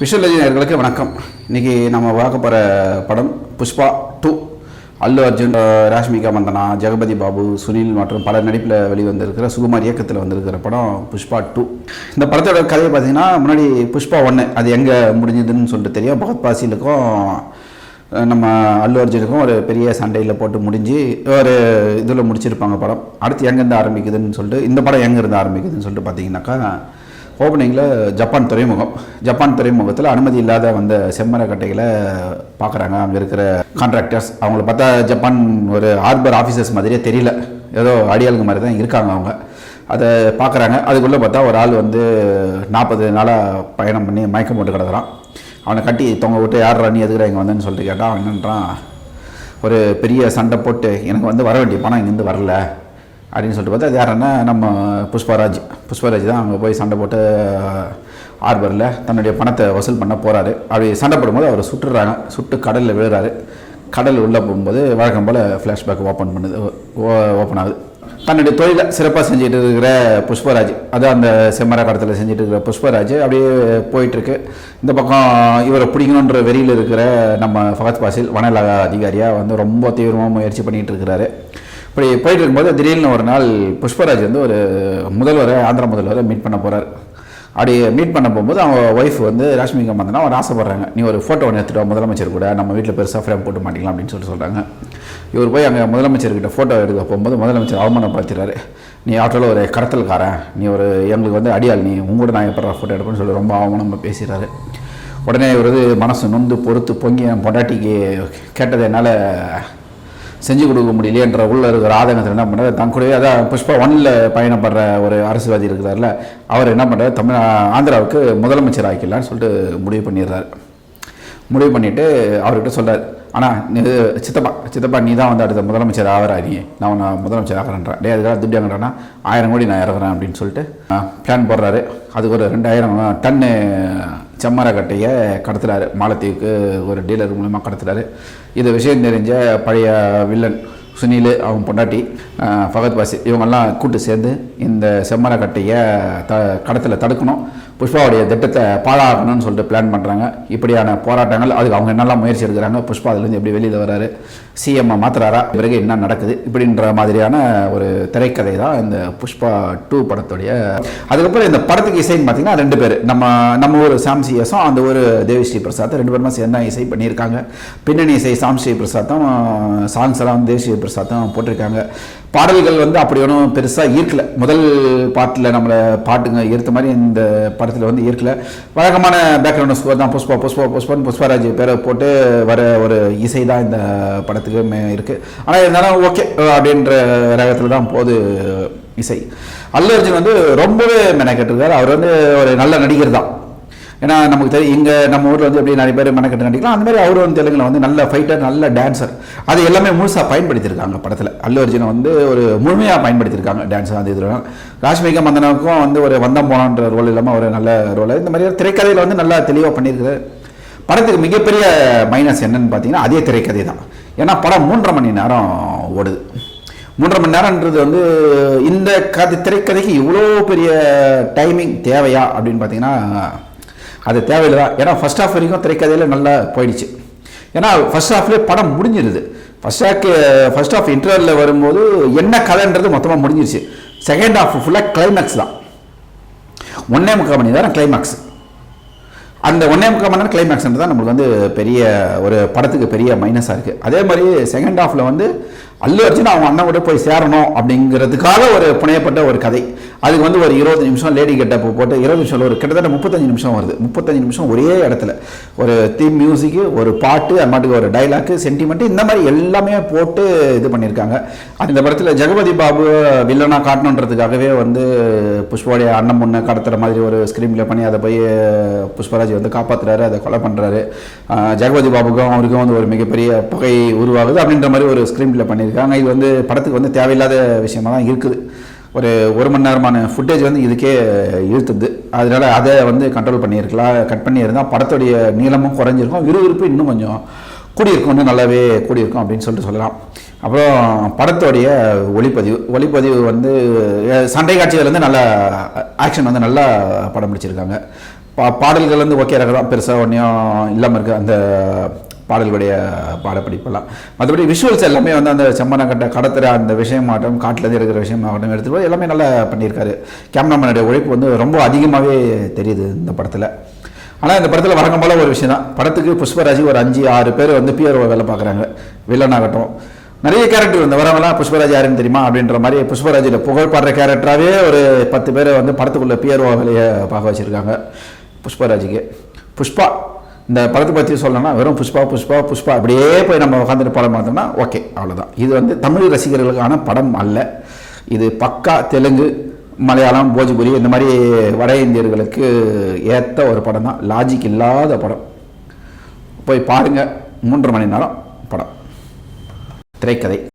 Visual நேயர்களுக்கு வணக்கம். இன்றைக்கி நம்ம பார்க்க போகிற படம் புஷ்பா 2. அல்லு அர்ஜுன், ராஷ்மிகா மந்தனா, ஜெகபதி பாபு, சுனில் மற்றும் பல நடிப்பில் வெளிவந்திருக்கிற சுகுமார் இயக்கத்தில் வந்திருக்கிற படம் புஷ்பா 2. இந்த படத்தோட கதையை பார்த்தீங்கன்னா, முன்னாடி புஷ்பா 1 அது எங்கே முடிஞ்சதுன்னு சொல்லிட்டு தெரியும். பகத் பாசிலுக்கும் நம்ம அல்லு அர்ஜுனுக்கும் ஒரு பெரிய சண்டையில் போட்டு முடிஞ்சு ஒரு இதில் முடிச்சிருப்பாங்க படம். அடுத்து எங்கேருந்து ஆரம்பிக்குதுன்னு சொல்லிட்டு இந்த படம் எங்கேருந்து ஆரம்பிக்குதுன்னு சொல்லிட்டு பார்த்தீங்கன்னாக்கா, ஓப்பனிங்கில் ஜப்பான் துறைமுகத்தில் அனுமதி இல்லாத வந்த செம்மரக்கட்டைகளை பார்க்குறாங்க. அங்கே இருக்கிற கான்ட்ராக்டர்ஸ் அவங்கள பார்த்தா ஜப்பான் ஒரு ஹார்பர் ஆஃபீஸர்ஸ் மாதிரியே தெரியல, ஏதோ அடியாளுங்க மாதிரி தான் இருக்காங்க. அவங்க அதை பார்க்குறாங்க. அதுக்குள்ளே பார்த்தா ஒரு ஆள் வந்து 40 நாளாக பயணம் பண்ணி மயக்கம் போட்டு கிடக்குறான். அவனை கட்டி தொங்க விட்டு யார் நீ எதுக்குற இங்கே வந்தேன்னு சொல்லிட்டு கேட்டால் அவன் என்னன்றான், ஒரு பெரிய சண்டை போட்டு எனக்கு வந்து வர வேண்டிய பணம் இங்கேருந்து வரல அப்படின்னு சொல்லிட்டு பார்த்தா அது யாருன்னா நம்ம புஷ்பராஜ் தான் அங்கே போய் சண்டை போட்டு ஹார்பரில் தன்னுடைய பணத்தை வசூல் பண்ண போகிறாரு. அப்படி சண்டை போடும்போது அவர் சுட்டுறாங்க. சுட்டு கடலில் விழுறாரு. கடல் உள்ளே போகும்போது வழக்கம் போல் ஃப்ளாஷ்பேக் ஓப்பன் ஆகுது. தன்னுடைய தொழிலை சிறப்பாக செஞ்சுட்டு இருக்கிற புஷ்பராஜ், அதான் அந்த செம்மர கடத்தில் செஞ்சுட்டு இருக்கிற புஷ்பராஜ் அப்படியே போயிட்டுருக்கு. இந்த பக்கம் இவரை பிடிக்கணுன்ற வெறியில் இருக்கிற நம்ம ஃபகத் பாசில் வனநல அதிகாரியாக வந்து ரொம்ப தீவிரமாக முயற்சி பண்ணிகிட்டு இருக்கிறாரு. இப்படி போயிட்டு இருக்கும்போது திடீர்னு ஒரு நாள் புஷ்பராஜ் வந்து ஒரு ஆந்திரா முதல்வரை மீட் பண்ண போகிறார். அப்படி மீட் பண்ண போகும்போது அவங்க ஒய்ஃப் வந்து ராஷ்மிகா மந்தனா அவர் ஆசைப்படுறாங்க, நீ ஒரு ஃபோட்டோ ஒன்று எடுத்துகிட்டு முதலமைச்சர் கூட நம்ம வீட்டில் பெருசாக ஃப்ரேம் போட்டு மாட்டிக்கலாம் அப்படின்னு சொல்கிறாங்க. இவர் போய் அங்கே முதலமைச்சர்கிட்ட ஃபோட்டோ எடுக்க போகும்போது முதலமைச்சர் அவமானப்படுத்துறாரு, நீ ஆட்டோவில் ஒரு கடத்தல்காரன், நீ ஒரு எங்களுக்கு வந்து அடியாள், நீ உங்களோட நான் எப்போ ஃபோட்டோ எடுப்பேன்னு சொல்லி ரொம்ப அவமானமாக பேசுகிறாரு. உடனே இவர் மனசு நொந்து பொறுத்து பொங்கி என் பொண்டாட்டிக்கு கேட்டதை என்னால் செஞ்சு கொடுக்க முடியலையன்ற உள்ள இருக்கிற ஆதங்கத்தில் என்ன பண்ணுறாரு, தான் கூடவே அதான் புஷ்பா 1ல் பயணப்படுற ஒரு அரசியல்வாதி இருக்கிறார்ல, அவர் என்ன பண்ணுறாரு, ஆந்திராவுக்கு முதலமைச்சர் ஆக்கிடலான்னு சொல்லிட்டு முடிவு பண்ணிவிட்டு அவர்கிட்ட சொல்கிறார், ஆனால் சித்தப்பா நீ தான் வந்து அடுத்த முதலமைச்சர் ஆகிறாரி, நான் முதலமைச்சர் ஆகிறேன்றேன், அதுக்காக துட்டு எங்கடானா 1000 கோடி நான் இறக்குறேன் அப்படின்னு சொல்லிட்டு பிளான் போடுறாரு. அதுக்கு ஒரு 2000 டன்னு செம்மரக்கட்டையை கடத்துறாரு. மாலத்தீவுக்கு ஒரு டீலர் மூலமாக கடத்துறாரு. இது விஷயம் தெரிஞ்ச பழைய வில்லன் சுனில், அவன் பொண்டாட்டி ஃபகத் பாசில், இவங்கெல்லாம் கூட்டு சேர்ந்து இந்த செம்மரக்கட்டையை கடத்தில் தடுக்கணும், புஷ்பாவுடைய திட்டத்தை பாழாக்கணும்னு சொல்லிட்டு பிளான் பண்ணுறாங்க. இப்படியான போராட்டங்கள், அதுக்கு அவங்க என்னெல்லாம் முயற்சி எடுக்கிறாங்க, புஷ்பா அதுலேருந்து எப்படி வெளியில் வர்றாரு, சிஎம்ஐ மாற்றுறாரா, பிறகு என்ன நடக்குது, இப்படின்ற மாதிரியான ஒரு திரைக்கதை தான் இந்த புஷ்பா 2 படத்துடைய. அதுக்கப்புறம் இந்த படத்துக்கு இசைன்னு பார்த்தீங்கன்னா 2 பேர், நம்ம ஊர் சாம் சிஎஸும் அந்த ஒரு தேவிஸ்ரீ பிரசாத் 2 பேருமா சேர்ந்து இசை பண்ணியிருக்காங்க. பின்னணி இசை சாம் ஸ்ரீ பிரசாத்தும், சாங்ஸ் எல்லாம் வந்து தேவிஸ்ரீ பிரசாத்தும் போட்டிருக்காங்க. பாடல்கள் வந்து அப்படி ஒன்றும் பெருசாக ஈர்க்கல. முதல் பாட்டில் நம்மளை பாட்டுங்க ஈர்த்த மாதிரி இந்த படத்தில் வந்து ஈர்க்கல. வழக்கமான பேக்ரவுண்ட் ஸ்கோர் தான், புஷ்பராஜ் பேரை போட்டு வர ஒரு இசை தான் இந்த படத்துக்கு இருக்குது. ஆனால் இருந்தாலும் ஓகே அப்படின்ற ரகத்தில் தான் போகுது இசை. அல்லு அர்ஜுன் வந்து ரொம்பவே மெனக்கெட்டிருக்காரு. அவர் வந்து ஒரு நல்ல நடிகர் தான். ஏன்னா நமக்கு தெரியும், இங்கே நம்ம ஊரில் வந்து எப்படி நிறைய பேர் மெனக்கெட்டு நடிக்கலாம், அந்த மாதிரி அவர் வந்து தெலுங்கில் வந்து நல்ல ஃபைட்டர், நல்ல டான்ஸர், அது எல்லாமே முழுசாக பயன்படுத்தியிருக்காங்க படத்தில். அல்லு அர்ஜுனை வந்து ஒரு முழுமையாக பயன்படுத்தியிருக்காங்க டான்ஸர். அந்த இதில் ராஷ்மிகா மந்தனாவுக்கும் வந்து ஒரு வந்தம் போனான்ற ரோல் இல்லாமல் ஒரு நல்ல ரோல். இந்த மாதிரி திரைக்கதையில் வந்து நல்லா தெளிவாக பண்ணியிருக்குது. படத்துக்கு மிகப்பெரிய மைனஸ் என்னன்னு பார்த்தீங்கன்னா அதே திரைக்கதை தான். ஏன்னா படம் 3.5 மணி நேரம் ஓடுது. 3.5 மணி நேரம்ன்றது வந்து இந்த திரைக்கதைக்கு இவ்வளோ பெரிய டைமிங் தேவையா அப்படின்னு பார்த்தீங்கன்னா அது தேவையில்லை தான். ஏன்னா ஃபர்ஸ்ட் ஹாஃப் வரைக்கும் திரைக்கதையில் நல்லா போயிடுச்சு. ஏன்னா ஃபர்ஸ்ட் ஹாஃப்லேயே படம் முடிஞ்சிருது. ஃபர்ஸ்ட் ஹாஃப் இன்டர்வலில் வரும்போது என்ன கதைன்றது மொத்தமாக முடிஞ்சிருச்சு. செகண்ட் ஹாஃப் ஃபுல்லாக கிளைமேக்ஸ் தான். 1.25 மணி நேரம் கிளைமேக்ஸ். அந்த 1.25 மணி நேரம் கிளைமேக்ஸ்ன்றது தான் நம்மளுக்கு வந்து பெரிய ஒரு படத்துக்கு பெரிய மைனஸாக இருக்குது. அதே மாதிரி செகண்ட் ஹாஃபில் வந்து அல்லு அர்ஜுன் அவங்க அண்ணன் கூட போய் சேரணும் அப்படிங்கிறதுக்காக ஒரு புனையப்பட்ட ஒரு கதை. அதுக்கு வந்து ஒரு 20 நிமிஷம் லேடி கெட்டப் போட்டு 20 நிமிஷம் ஒரு கிட்டத்தட்ட 35 நிமிஷம் வருது. 35 நிமிஷம் ஒரே இடத்துல ஒரு தீம் மியூசிக்கு, ஒரு பாட்டு, அது மாட்டுக்கு ஒரு டைலாக்கு, சென்டிமெண்ட், இந்த மாதிரி எல்லாமே போட்டு இது பண்ணியிருக்காங்க. அந்த படத்தில் ஜெகபதி பாபு வில்லனாக காட்டணுன்றதுக்காகவே வந்து புஷ்பாவுடைய அண்ணன் முன்ன கடத்துகிற மாதிரி ஒரு ஸ்க்ரீன் பண்ணி அதை போய் புஷ்பராஜ் வந்து காப்பாற்றுறாரு, அதை கொலை பண்ணுறாரு. ஜெகபதி பாபுக்கும் அவருக்கும் வந்து ஒரு மிகப்பெரிய பகை உருவாகுது அப்படின்ற மாதிரி ஒரு ஸ்க்ரீன் பிளே பண்ணியிருக்காங்க. இது வந்து படத்துக்கு வந்து தேவையில்லாத விஷயமா தான் இருக்குது. ஒரு 1 மணி நேரமான ஃபுட்டேஜ் வந்து இதுக்கே இழுத்துது. அதனால் அதை வந்து கண்ட்ரோல் பண்ணியிருக்கலாம். கட் பண்ணியிருந்தால் படத்துடைய நீளமும் குறைஞ்சிருக்கும், விறுவிறுப்பு இன்னும் கொஞ்சம் கூடியிருக்கும், இன்னும் நல்லாவே கூடியிருக்கும் அப்படின்னு சொல்லிட்டு சொல்லலாம். அப்புறம் படத்தோடைய ஒளிப்பதிவு வந்து சண்டை காட்சிகள் வந்து நல்லா ஆக்ஷன் வந்து நல்லா படம் பிடிச்சிருக்காங்க. பாடல்கள் வந்து ஓகே ரகம் தான், பெருசாக ஒன்றையும் இல்லாமல் இருக்குது அந்த பாடல்களுடைய பாடப்பிடிப்பெல்லாம். மற்றபடி விஷுவல்ஸ் எல்லாமே வந்து அந்த செம்மனை கடத்துகிற அந்த விஷயமாகட்டும், காட்டிலேருந்து இருக்கிற விஷயமாகட்டும் எடுத்துகிட்டு போய் எல்லாமே நல்லா பண்ணியிருக்காரு. கேமராமேனுடைய உழைப்பு வந்து ரொம்ப அதிகமாகவே தெரியுது இந்த படத்தில். ஆனால் இந்த படத்தில் வழக்கம் போல் ஒரு விஷயம் தான், படத்துக்கு புஷ்பராஜ் ஒரு 5-6 பேர் வந்து பிஆர்ஓ வேலை பார்க்குறாங்க. வில்லன் ஆகட்டும், நிறைய கேரக்டர் வந்து வரவங்களாம் புஷ்பராஜ் யாருன்னு தெரியுமா அப்படின்ற மாதிரி புஷ்பராஜில் புகழ்பாடுற கேரக்டராகவே ஒரு 10 பேரை வந்து படத்துக்குள்ளே பிஆர்ஓ வேலையை பார்க்க வச்சுருக்காங்க புஷ்பராஜுக்கு. புஷ்பா இந்த படத்தை பற்றி சொல்லணும்னா வெறும் புஷ்பா புஷ்பா புஷ்பா அப்படியே போய் நம்ம உட்காந்துட்டு படம் பார்த்தோம்னா ஓகே, அவ்வளோதான். இது வந்து தமிழ் ரசிகர்களுக்கான படம் அல்ல. இது பக்கா தெலுங்கு, மலையாளம், போஜ்புரி இந்த மாதிரி வட இந்தியர்களுக்கு ஏற்ற ஒரு படம் தான். லாஜிக் இல்லாத படம். போய் பாருங்கள். 3.5 மணி நேரம் படம். திரைக்கதை